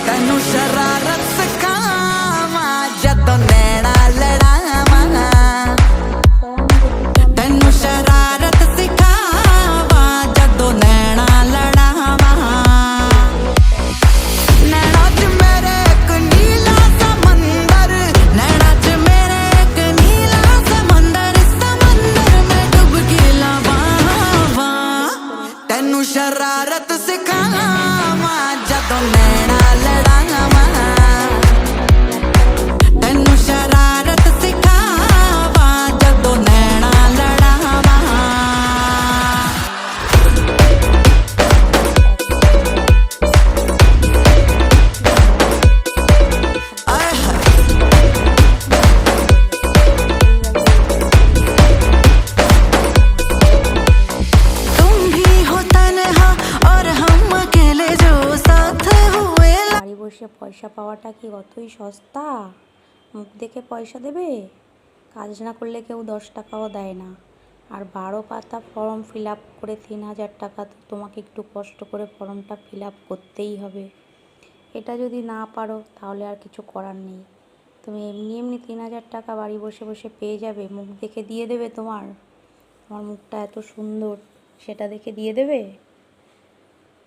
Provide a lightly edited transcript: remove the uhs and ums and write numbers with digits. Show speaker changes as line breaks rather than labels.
तेनू शरारत सिखावा जदों नैना लड़ावा तेनू शरारत सिखावा जदों नैना लड़ावा नैना च मेरे एक नीला समंदर नैना च मेरे एक नीला समंदर समंदर में डुबकी लगावा तेनू शरारत सिखावा जदों नैना लड़ावा तेनू शरारत सिखावा जदों नैना लड़ावा आय हाय तुम भी हो तन्हा और हम अकेले जो साथ हुए
বাড়ি বসে পয়সা পাওয়াটা কি অতই সস্তা? মুখ দেখে পয়সা দেবে? কাজ না করলে কেউ 10 টাকাও দেয় না। আর 12 পাতা ফর্ম ফিল আপ করে 3000 টাকা, তো তোমাকে একটু কষ্ট করে ফর্মটা ফিল আপ করতেই হবে। এটা যদি না পারো তাহলে আর কিছু করার নেই। তুমি এমনি এমনি 3000 টাকা বাড়ি বসে বসে পেয়ে যাবে। মুখ দেখে দিয়ে দেবে তোমার মুখটা এত সুন্দর, সেটা দেখে দিয়ে দেবে?